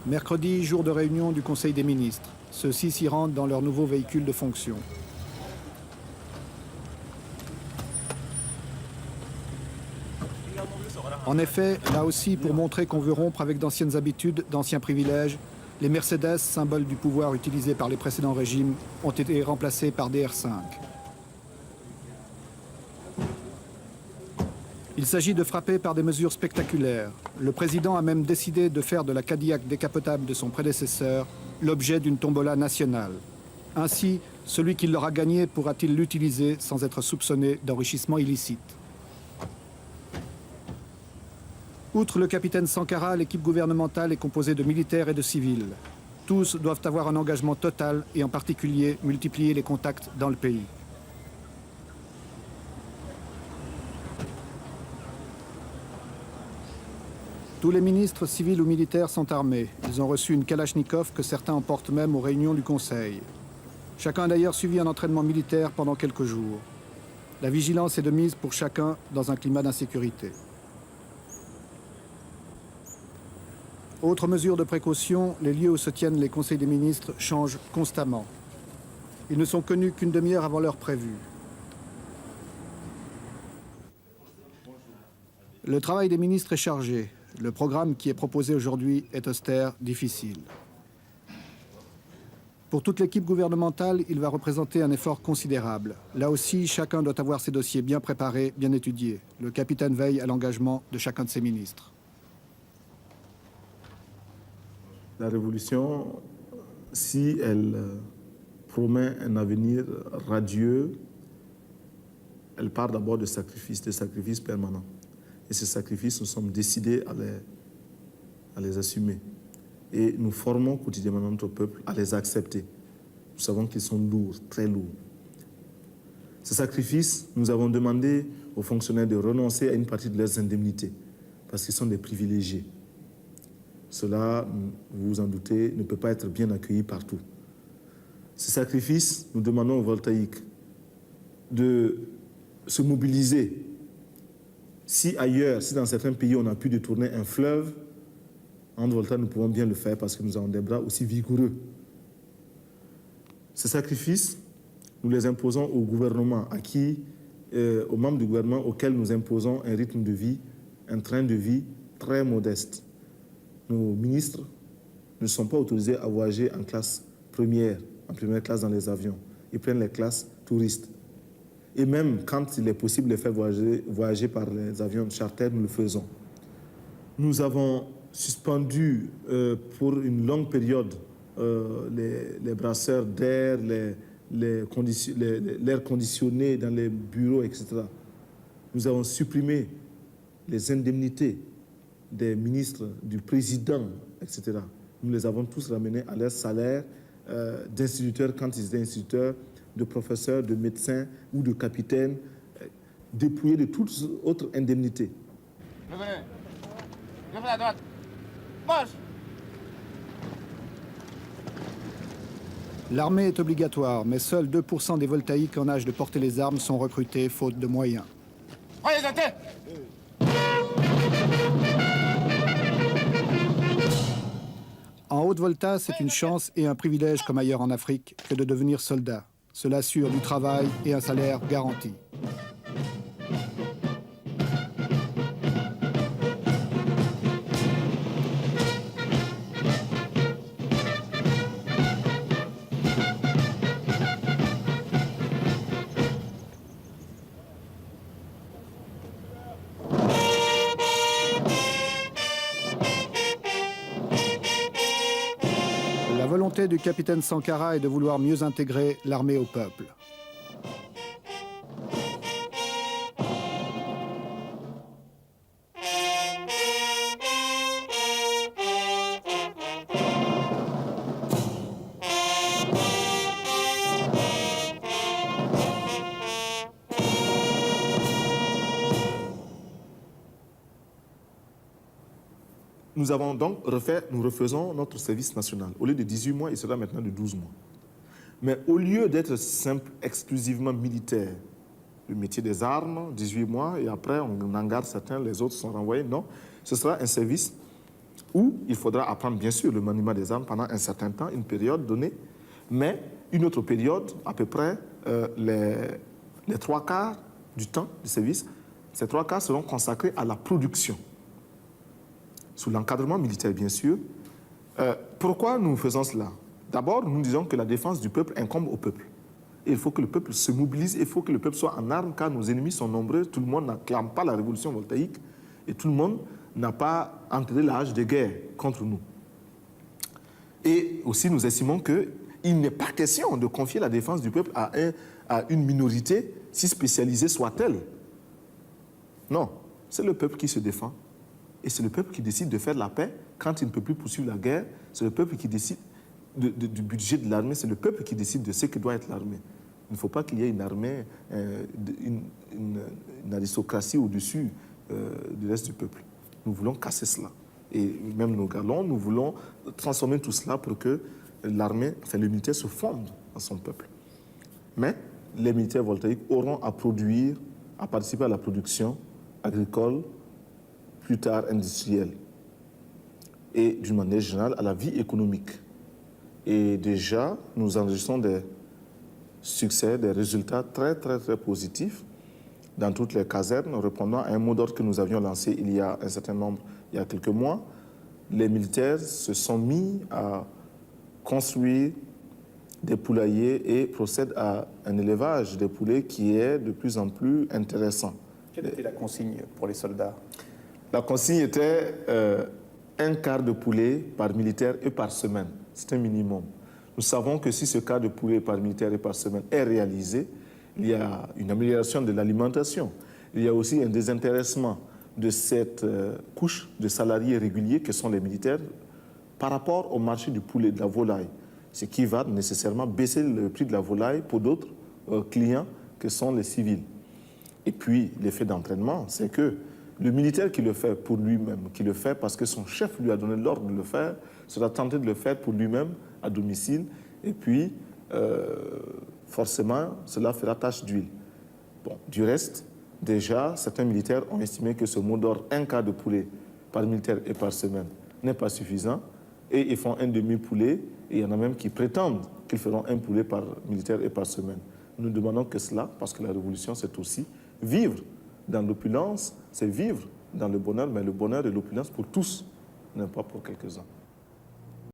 Mercredi, jour de réunion du Conseil des ministres. Ceux-ci s'y rendent dans leur nouveau véhicule de fonction. En effet, là aussi, pour montrer qu'on veut rompre avec d'anciennes habitudes, d'anciens privilèges, les Mercedes, symbole du pouvoir utilisé par les précédents régimes, ont été remplacés par des R5. Il s'agit de frapper par des mesures spectaculaires. Le président a même décidé de faire de la Cadillac décapotable de son prédécesseur l'objet d'une tombola nationale. Ainsi, celui qui l'aura gagné pourra-t-il l'utiliser sans être soupçonné d'enrichissement illicite. Outre le capitaine Sankara, l'équipe gouvernementale est composée de militaires et de civils. Tous doivent avoir un engagement total et en particulier multiplier les contacts dans le pays. Tous les ministres civils ou militaires sont armés. Ils ont reçu une Kalachnikov que certains emportent même aux réunions du Conseil. Chacun a d'ailleurs suivi un entraînement militaire pendant quelques jours. La vigilance est de mise pour chacun dans un climat d'insécurité. Autre mesure de précaution, les lieux où se tiennent les conseils des ministres changent constamment. Ils ne sont connus qu'une demi-heure avant l'heure prévue. Le travail des ministres est chargé. Le programme qui est proposé aujourd'hui est austère, difficile. Pour toute l'équipe gouvernementale, il va représenter un effort considérable. Là aussi, chacun doit avoir ses dossiers bien préparés, bien étudiés. Le capitaine veille à l'engagement de chacun de ses ministres. La révolution, si elle promet un avenir radieux, elle part d'abord de sacrifices permanents. Et ces sacrifices, nous sommes décidés à les assumer. Et nous formons quotidiennement notre peuple à les accepter. Nous savons qu'ils sont lourds, très lourds. Ces sacrifices, nous avons demandé aux fonctionnaires de renoncer à une partie de leurs indemnités, parce qu'ils sont des privilégiés. Cela, vous vous en doutez, ne peut pas être bien accueilli partout. Ces sacrifices, nous demandons aux voltaïques de se mobiliser. Si ailleurs, si dans certains pays, on a pu détourner un fleuve, en Volta, nous pouvons bien le faire parce que nous avons des bras aussi vigoureux. Ces sacrifices, nous les imposons au gouvernement, aux membres du gouvernement auxquels nous imposons un rythme de vie, un train de vie très modeste. Nos ministres ne sont pas autorisés à voyager en classe première, en première classe dans les avions. Ils prennent les classes touristes. Et même quand il est possible de les faire voyager par les avions charter, nous le faisons. Nous avons suspendu pour une longue période les brasseurs d'air, l'air conditionné dans les bureaux, etc. Nous avons supprimé les indemnités des ministres, du président, etc. Nous les avons tous ramenés à leur salaire d'instituteurs quand ils étaient instituteurs, de professeurs, de médecins ou de capitaines, dépouillés de toutes autres indemnités. Revenez à droite. Marche. L'armée est obligatoire, mais seuls 2% des voltaïques en âge de porter les armes sont recrutés faute de moyens. Voyez la tête. En Haute-Volta, c'est une chance et un privilège comme ailleurs en Afrique que de devenir soldat. Cela assure du travail et un salaire garanti. La volonté du capitaine Sankara est de vouloir mieux intégrer l'armée au peuple. Nous avons donc nous refaisons notre service national. Au lieu de 18 mois, il sera maintenant de 12 mois. Mais au lieu d'être simple, exclusivement militaire, le métier des armes, 18 mois, et après on en garde certains, les autres sont renvoyés, non. Ce sera un service où il faudra apprendre bien sûr le maniement des armes pendant un certain temps, une période donnée, mais une autre période, à peu près les 3/4 du temps du service, ces 3/4 seront consacrés à la production, sous l'encadrement militaire bien sûr. Pourquoi nous faisons cela? D'abord, nous disons que la défense du peuple incombe au peuple. Et il faut que le peuple se mobilise, il faut que le peuple soit en armes, car nos ennemis sont nombreux, tout le monde n'acclame pas la révolution voltaïque, et tout le monde n'a pas entré l'âge de guerre contre nous. Et aussi, nous estimons qu'il n'est pas question de confier la défense du peuple à une minorité, si spécialisée soit-elle. Non, c'est le peuple qui se défend. Et c'est le peuple qui décide de faire la paix quand il ne peut plus poursuivre la guerre. C'est le peuple qui décide du budget de l'armée. C'est le peuple qui décide de ce que doit être l'armée. Il ne faut pas qu'il y ait une armée, une aristocratie au-dessus du reste du peuple. Nous voulons casser cela. Et même nos galons, nous voulons transformer tout cela pour que l'armée, enfin le militaire se fonde dans son peuple. Mais les militaires voltaïques auront à produire, à participer à la production agricole, plus tard industrielle, et d'une manière générale à la vie économique. Et déjà, nous enregistrons des succès, des résultats très, très, très positifs dans toutes les casernes, répondant à un mot d'ordre que nous avions lancé il y a un certain nombre, il y a quelques mois. Les militaires se sont mis à construire des poulaillers et procèdent à un élevage des poulets qui est de plus en plus intéressant. Quelle était la consigne pour les soldats? La consigne était un quart de poulet par militaire et par semaine. C'est un minimum. Nous savons que si ce quart de poulet par militaire et par semaine est réalisé, il y a une amélioration de l'alimentation. Il y a aussi un désintéressement de cette couche de salariés réguliers que sont les militaires par rapport au marché du poulet, de la volaille, ce qui va nécessairement baisser le prix de la volaille pour d'autres clients que sont les civils. Et puis, l'effet d'entraînement, c'est que le militaire qui le fait pour lui-même, qui le fait parce que son chef lui a donné l'ordre de le faire, sera tenté de le faire pour lui-même à domicile. Et puis, forcément, cela fera tache d'huile. Bon, du reste, déjà, certains militaires ont estimé que ce mot d'ordre, un quart de poulet par militaire et par semaine, n'est pas suffisant. Et ils font un demi-poulet. Et il y en a même qui prétendent qu'ils feront un poulet par militaire et par semaine. Nous ne demandons que cela, parce que la révolution, c'est aussi vivre dans l'opulence, c'est vivre dans le bonheur, mais le bonheur et l'opulence pour tous, non pas pour quelques-uns.